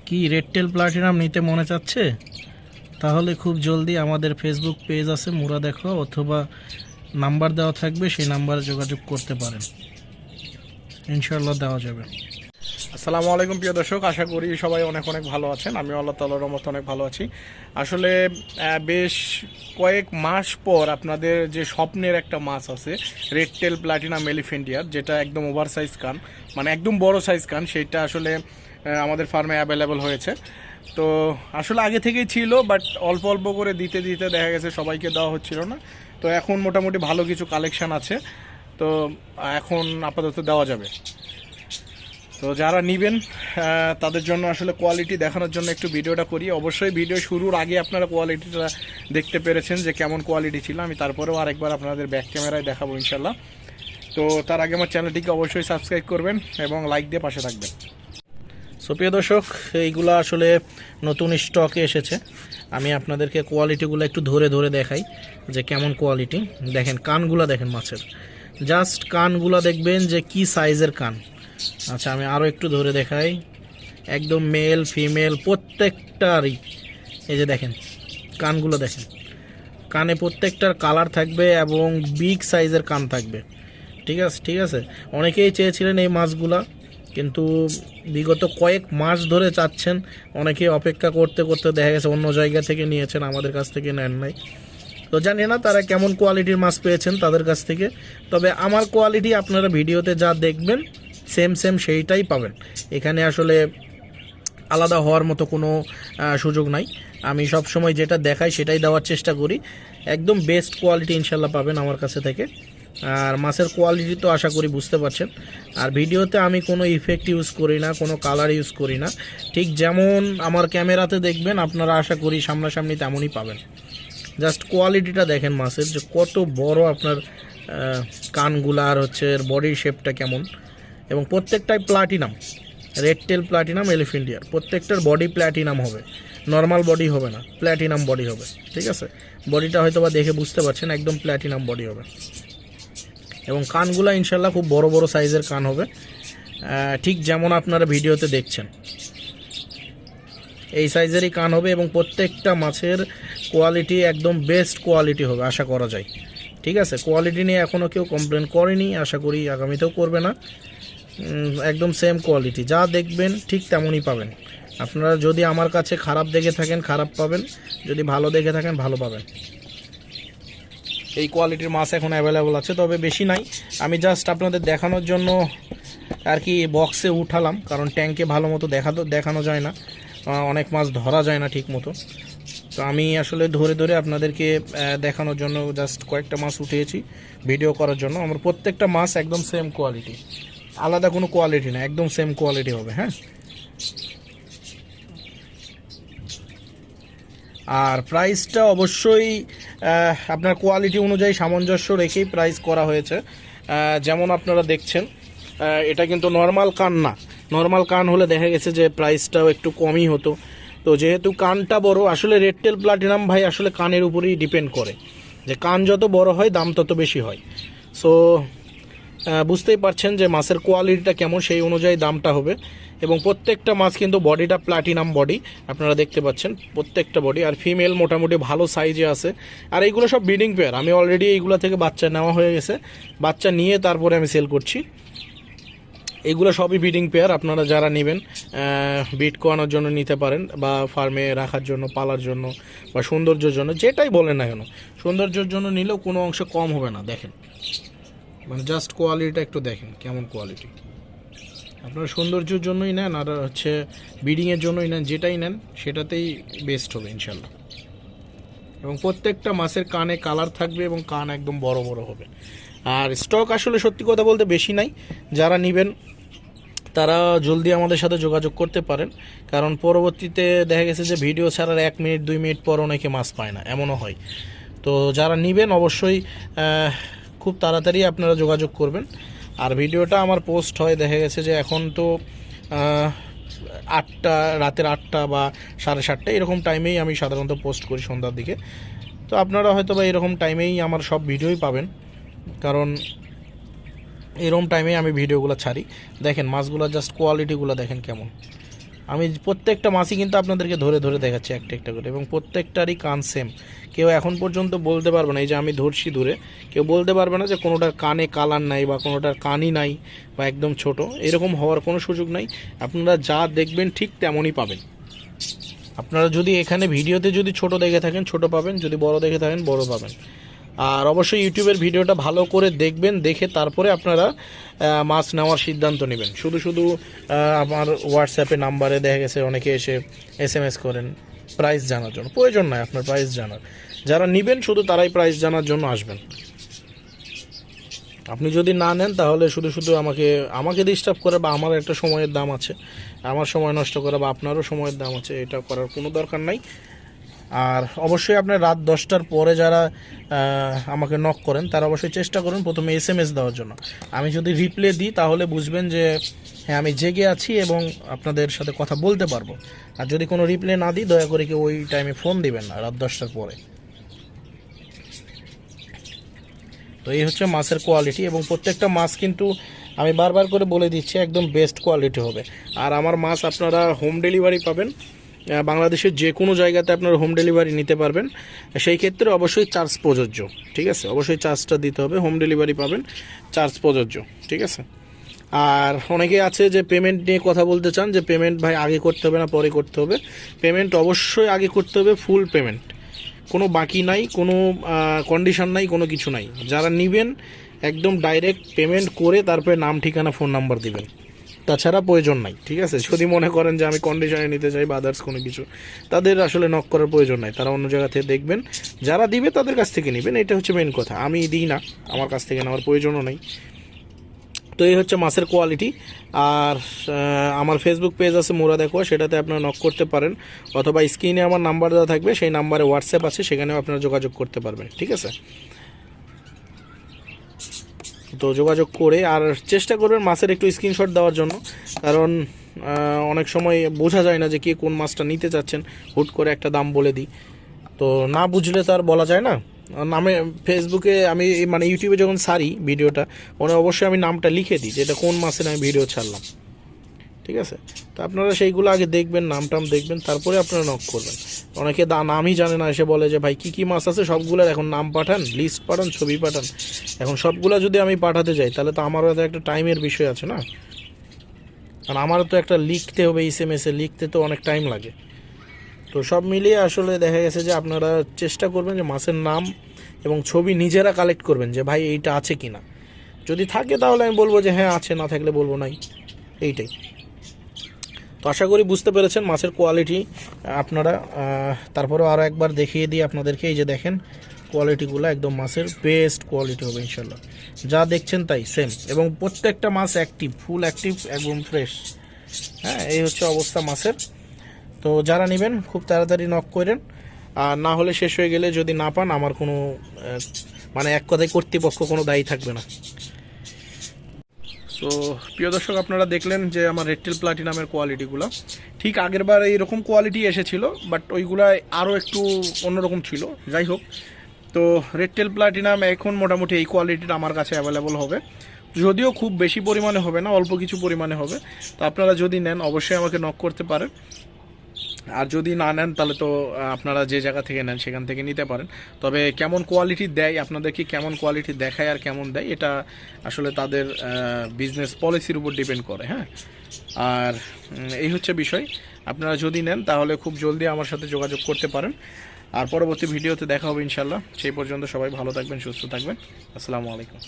কি red tail platinum নিতে মনে চাচ্ছে? তাহলে খুব জলদি আমাদের ফেসবুক পেজ আছে মুরা দেখো, অথবা নাম্বার দেওয়া থাকবে, সেই নাম্বারে যোগাযোগ করতে পারেন, ইনশাআল্লাহ দেওয়া যাবে। আসসালামু আলাইকুম প্রিয় দর্শক, আশা করি সবাই অনেক অনেক ভালো আছেন। আমি আল্লাহ তাআলার রহমতে অনেক ভালো আছি। আসলে বেশ কয়েক মাস পর আপনাদের যে স্বপ্নের একটা মাছ আছে রেড টেল প্লাটিনাম এলিফ্যান্টিয়ার, যেটা একদম ওভার সাইজ কান, মানে একদম বড় সাইজ কান, সেটা আসলে আমাদের ফার্মে অ্যাভেলেবল হয়েছে। তো আসলে আগে থেকেই ছিল, বাট অল্প অল্প করে দিতে দিতে দেখা গেছে সবাইকে দেওয়া হচ্ছিল না। তো এখন মোটামুটি ভালো কিছু কালেকশান আছে, তো এখন আপাতত দেওয়া যাবে। তো যারা নেবেন তাদের জন্য আসলে কোয়ালিটি দেখানোর জন্য একটু ভিডিওটা করি। অবশ্যই ভিডিও শুরুর আগে আপনারা কোয়ালিটিটা দেখতে পেরেছেন যে কেমন কোয়ালিটি ছিল। আমি তারপরেও আরেকবার আপনাদের ব্যাক ক্যামেরায় দেখাবো ইনশাল্লাহ। তো তার আগে আমার চ্যানেলটিকে অবশ্যই সাবস্ক্রাইব করবেন এবং লাইক দিয়ে পাশে থাকবেন। সো প্রিয় দর্শক, এইগুলো আসলে নতুন স্টকে এসেছে। আমি আপনাদেরকে কোয়ালিটিগুলো একটু ধরে ধরে দেখাই যে কেমন কোয়ালিটি। দেখেন কানগুলো, দেখেন মাছের, জাস্ট কানগুলো দেখবেন যে কি সাইজের কান। আচ্ছা, আমি আরও একটু ধরে দেখাই, একদম মেল ফিমেল প্রত্যেকটারই। এই যে দেখেন কানগুলো, দেখেন কানে প্রত্যেকটার কালার থাকবে এবং বিগ সাইজের কান থাকবে। ঠিক আছে, ঠিক আছে। অনেকেই চেয়েছিলেন এই মাছগুলা, কিন্তু বিগত কয়েক মাস ধরে চাচ্ছেন, অনেকেই অপেক্ষা করতে করতে দেখা গেছে অন্য জায়গা থেকে নিয়েছেন, আমাদের কাছ থেকে নেন নাই। তো জানি না তারা কেমন কোয়ালিটির মাছ পেয়েছেন তাদের কাছ থেকে, তবে আমার কোয়ালিটি আপনারা ভিডিওতে যা দেখবেন সেম সেম সেইটাই পাবেন। এখানে আসলে আলাদা হওয়ার মতো কোনো সুযোগ নাই। আমি সব সময় যেটা দেখাই সেটাই দেওয়ার চেষ্টা করি। একদম বেস্ট কোয়ালিটি ইনশাল্লাহ পাবেন আমার কাছে থেকে। আর মাছের কোয়ালিটি তো আশা করি বুঝতে পারছেন। আর ভিডিওতে আমি কোনো ইফেক্ট ইউজ করি না, কোনো কালার ইউজ করি না। ঠিক যেমন আমার ক্যামেরাতে দেখবেন আপনারা, আশা করি সামনাসামনি তেমনই পাবেন। জাস্ট কোয়ালিটিটা দেখেন মাছের, যে কত বড় আপনার কানগুলা, আর হচ্ছে বডির শেপটা কেমন। এবং প্রত্যেকটাই প্লাটিনাম, রেড টেল প্লাটিনাম এলিফ্যান্টিয়ার, প্রত্যেকটার বডি প্ল্যাটিনাম হবে, নর্মাল বডি হবে না, প্ল্যাটিনাম বডি হবে। ঠিক আছে, বডিটা হয়তো বা দেখে বুঝতে পারছেন, একদম প্ল্যাটিনাম বডি হবে। এবং কানগুলা ইনশাল্লাহ খুব বড় বড় সাইজের কান হবে, ঠিক যেমন আপনারা ভিডিওতে দেখছেন এই সাইজেরই কান হবে। এবং প্রত্যেকটা মাছের কোয়ালিটি একদম বেস্ট কোয়ালিটি হবে আশা করা যায়। ঠিক আছে, কোয়ালিটি নিয়ে এখনও কেউ কমপ্লেন করেনি, আশা করি আগামীতেও করবে না। একদম সেম কোয়ালিটি, যা দেখবেন ঠিক তেমনই পাবেন। আপনারা যদি আমার কাছে খারাপ দেখে থাকেন খারাপ পাবেন, যদি ভালো দেখে থাকেন ভালো পাবেন। এই কোয়ালিটির মাছ এখন অ্যাভেলেবল আছে, তবে বেশি নাই। আমি জাস্ট আপনাদের দেখানোর জন্য আর কি বক্সে উঠালাম, কারণ ট্যাঙ্কে ভালো মতো দেখানো যায় না, অনেক মাছ ধরা যায় না ঠিক মতো। তো আমি আসলে ধরে ধরে আপনাদেরকে দেখানোর জন্য জাস্ট কয়েকটা মাছ উঠিয়েছি ভিডিও করার জন্য। আমার প্রত্যেকটা মাছ একদম সেম কোয়ালিটি, আলাদা কোনো কোয়ালিটি না, একদম সেম কোয়ালিটি হবে। হ্যাঁ, আর প্রাইসটা অবশ্যই আপনার কোয়ালিটি অনুযায়ী সামঞ্জস্য রেখেই প্রাইস করা হয়েছে। যেমন আপনারা দেখছেন, এটা কিন্তু নর্মাল কান না। নর্মাল কান হলে দেখা গেছে যে প্রাইসটাও একটু কমই হতো। তো যেহেতু কানটা বড়, আসলে রেড টেল প্লাটিনাম ভাই আসলে কানের উপরেই ডিপেন্ড করে, যে কান যত বড় হয় দাম তত বেশি হয়। সো বুঝতেই পারছেন যে মাছের কোয়ালিটিটা কেমন, সেই অনুযায়ী দামটা হবে। এবং প্রত্যেকটা মাছ কিন্তু বডিটা প্লাটিনাম বডি, আপনারা দেখতে পাচ্ছেন প্রত্যেকটা বডি। আর ফিমেল মোটামুটি ভালো সাইজে আছে। আর এইগুলো সব ব্রিডিং পেয়ার, আমি অলরেডি এইগুলো থেকে বাচ্চা নেওয়া হয়ে গেছে, বাচ্চা নিয়ে তারপরে আমি সেল করছি। এগুলো সবই ব্রিডিং পেয়ার। আপনারা যারা নেবেন ব্রিড করানোর জন্য নিতে পারেন, বা ফার্মে রাখার জন্য, পালার জন্য, বা সৌন্দর্যের জন্য, যেটাই বলেন না কেন, সৌন্দর্যের জন্য নিলেও কোনো অংশে কম হবে না। দেখেন, মানে জাস্ট কোয়ালিটিটা একটু দেখেন কেমন কোয়ালিটি। আপনারা সৌন্দর্যের জন্যই নেন আর হচ্ছে ব্রিডিংয়ের জন্যই নেন, যেটাই নেন সেটাতেই বেস্ট হবে ইনশাল্লাহ। এবং প্রত্যেকটা মাছের কানে কালার থাকবে এবং কান একদম বড় বড় হবে। আর স্টক আসলে সত্যি কথা বলতে বেশি নাই, যারা নেবেন তারা জলদি আমাদের সাথে যোগাযোগ করতে পারেন। কারণ পরবর্তীতে দেখা গেছে যে ভিডিও ছাড়ার 1 মিনিট 2 মিনিট পর অনেকে মাছ পায় না, এমনও হয়। তো যারা নেবেন অবশ্যই খুব তাড়াতাড়ি আপনারা যোগাযোগ করবেন। আর ভিডিওটা আমার পোস্ট হয় দেখা গেছে যে এখন তো 8টা, রাতের 8টা বা 7:30 এরকম টাইমেই আমি সাধারণত পোস্ট করি, সন্ধ্যার দিকে। তো আপনারা হয়তো বা এরকম টাইমেই আমার সব ভিডিওই পাবেন, কারণ এরকম টাইমেই আমি ভিডিওগুলো ছাড়ি। দেখেন মাছগুলো, জাস্ট কোয়ালিটিগুলো দেখেন কেমন। আমি প্রত্যেকটা মাছই কিন্তু আপনাদেরকে ধরে ধরে দেখাচ্ছি একটা একটা করে, এবং প্রত্যেকটারই কান সেম। কেউ এখন পর্যন্ত বলতে পারবে না, এই যে আমি ধরছি দূরে, কেউ বলতে পারবে না যে কোনোটার কানে কালার নাই বা কোনোটার কানই নাই বা একদম ছোট, এরকম হওয়ার কোনো সুযোগ নাই। আপনারা যা দেখবেন ঠিক তেমনই পাবেন। আপনারা যদি এখানে ভিডিওতে যদি ছোট দেখে থাকেন ছোট পাবেন, যদি বড় দেখে থাকেন বড় পাবেন। আর অবশ্যই ইউটিউবের ভিডিওটা ভালো করে দেখবেন, দেখে তারপরে আপনারা মাছ নেওয়ার সিদ্ধান্ত নেবেন। শুধু শুধু আমার হোয়াটসঅ্যাপে নাম্বারে দেখা গেছে অনেকে এসে SMS করেন প্রাইস জানার জন্য, প্রয়োজন নয় আপনার প্রাইস জানার। যারা নেবেন শুধু তারাই প্রাইস জানার জন্য আসবেন। আপনি যদি না নেন তাহলে শুধু শুধু আমাকে ডিস্টার্ব করে, বা আমার একটা সময়ের দাম আছে, আমার সময় নষ্ট করা বা আপনারও সময়ের দাম আছে, এটা করার কোনো দরকার নাই। আর অবশ্যই আপনার রাত 10টার পরে যারা আমাকে নক করেন তারা অবশ্যই চেষ্টা করুন প্রথমে SMS দেওয়ার জন্য। আমি যদি রিপ্লে দিই তাহলে বুঝবেন যে হ্যাঁ আমি জেগে আছি এবং আপনাদের সাথে কথা বলতে পারবো। আর যদি কোনো রিপ্লে না দিই দয়া করে কি ওই টাইমে ফোন দিবেন না, রাত 10টার পরে। তো এই হচ্ছে মাছের কোয়ালিটি, এবং প্রত্যেকটা মাছ কিন্তু আমি বারবার করে বলে দিচ্ছি একদম বেস্ট কোয়ালিটি হবে। আর আমার মাছ আপনারা হোম ডেলিভারি পাবেন, বাংলাদেশের যে কোনো জায়গাতে আপনারা হোম ডেলিভারি নিতে পারবেন। সেই ক্ষেত্রে অবশ্যই চার্জ প্রযোজ্য, ঠিক আছে, অবশ্যই চার্জটা দিতে হবে। হোম ডেলিভারি পাবেন, চার্জ প্রযোজ্য, ঠিক আছে। আর অনেকে আছে যে পেমেন্ট নিয়ে কথা বলতে চান, যে পেমেন্ট ভাই আগে করতে হবে না পরে করতে হবে। পেমেন্ট অবশ্যই আগে করতে হবে, ফুল পেমেন্ট, কোনো বাকি নাই, কোনো কন্ডিশন নাই, কোনো কিছু নাই। যারা নেবেন একদম ডাইরেক্ট পেমেন্ট করে তারপরে নাম ঠিকানা ফোন নাম্বার দিবেন, তাছাড়া প্রয়োজন নাই, ঠিক আছে। যদি মনে করেন যে আমি কন্ডিশনে নিতে চাই বা আদার্স কোনো কিছু, তাদের আসলে নক করার প্রয়োজন নাই, তারা অন্য জায়গা থেকে দেখবেন। যারা দিবে তাদের কাছ থেকে নেবেন, এটা হচ্ছে মেন কথা। আমি দিই না, আমার কাছ থেকে নেওয়ার প্রয়োজনও নেই। তো এই হচ্ছে মাছের কোয়ালিটি। আর আমার ফেসবুক পেজ আছে মোরা দেখো, সেটাতে আপনারা নক করতে পারেন, অথবা স্ক্রিনে আমার নাম্বার দেওয়া থাকবে, সেই নাম্বারে হোয়াটসঅ্যাপ আছে, সেখানেও আপনারা যোগাযোগ করতে পারবেন, ঠিক আছে। তো যোগাযোগ করে আর চেষ্টা করবেন মাছের একটু স্ক্রিনশট দেওয়ার জন্য, কারণ অনেক সময় বোঝা যায় না যে কে কোন মাছটা নিতে চাচ্ছেন, হুট করে একটা দাম বলে দিই, তো না বুঝলে তো আর বলা যায় না। নামে ফেসবুকে আমি মানে ইউটিউবে যখন ছাড়ি ভিডিওটা, মানে অবশ্যই আমি নামটা লিখে দিই যে এটা কোন মাসের আমি ভিডিও ছাড়লাম, ঠিক আছে। তো আপনারা সেইগুলো আগে দেখবেন, নাম টাম দেখবেন, তারপরে আপনারা নক করবেন। অনেকে নামই জানে না, এসে বলে যে ভাই কী কী মাছ আছে সবগুলোর এখন নাম পাঠান, লিস্ট পাঠান, ছবি পাঠান। এখন সবগুলো যদি আমি পাঠাতে যাই তাহলে তো আমারও তো একটা টাইমের বিষয় আছে না, কারণ আমারও তো একটা লিখতে হবে, SMS-এ লিখতে তো অনেক টাইম লাগে। তো সব মিলিয়ে আসলে দেখা গেছে যে আপনারা চেষ্টা করবেন যে মাছের নাম এবং ছবি নিজেরা কালেক্ট করবেন, যে ভাই এইটা আছে কি না। যদি থাকে তাহলে আমি বলবো যে হ্যাঁ আছে, না থাকলে বলবো নাই, এইটাই। তো আশা করি বুঝতে পেরেছেন মাছের কোয়ালিটি আপনারা। তারপরেও আরও একবার দেখিয়ে দিই আপনাদেরকে, এই যে দেখেন কোয়ালিটিগুলো একদম মাছের বেস্ট কোয়ালিটি হবে ইনশাল্লাহ। যা দেখছেন তাই সেম, এবং প্রত্যেকটা মাছ অ্যাক্টিভ, ফুল অ্যাক্টিভ, একদম ফ্রেশ। হ্যাঁ, এই হচ্ছে অবস্থা মাছের। তো যারা নেবেন খুব তাড়াতাড়ি নক করেন, আর না হলে শেষ হয়ে গেলে যদি না পান আমার কোনো মানে এক কথায় কর্তৃপক্ষ কোনো দায়ী থাকবে না। সো প্রিয় দর্শক, আপনারা দেখলেন যে আমার রেডটেল প্লাটিনামের কোয়ালিটিগুলো ঠিক আগের বার এইরকম কোয়ালিটি এসেছিল, বাট ওইগুলাই আরও একটু অন্যরকম ছিল। যাই হোক, তো রেডটেল প্লাটিনাম এখন মোটামুটি এই কোয়ালিটিটা আমার কাছে অ্যাভেলেবল হবে, যদিও খুব বেশি পরিমাণে হবে না, অল্প কিছু পরিমাণে হবে। তো আপনারা যদি নেন অবশ্যই আমাকে নক করতে পারেন, আর যদি না নেন তাহলে তো আপনারা যে জায়গা থেকে নেন সেখান থেকে নিতে পারেন। তবে কেমন কোয়ালিটি দেয় আপনাদেরকে, কেমন কোয়ালিটি দেখায় আর কেমন দেয়, এটা আসলে তাদের বিজনেস পলিসির উপর ডিপেন্ড করে। হ্যাঁ, আর এই হচ্ছে বিষয়। আপনারা যদি নেন তাহলে খুব জলদি আমার সাথে যোগাযোগ করতে পারেন। আর পরবর্তী ভিডিওতে দেখা হবে ইনশাল্লাহ। সেই পর্যন্ত সবাই ভালো থাকবেন, সুস্থ থাকবেন। আসসালামু আলাইকুম।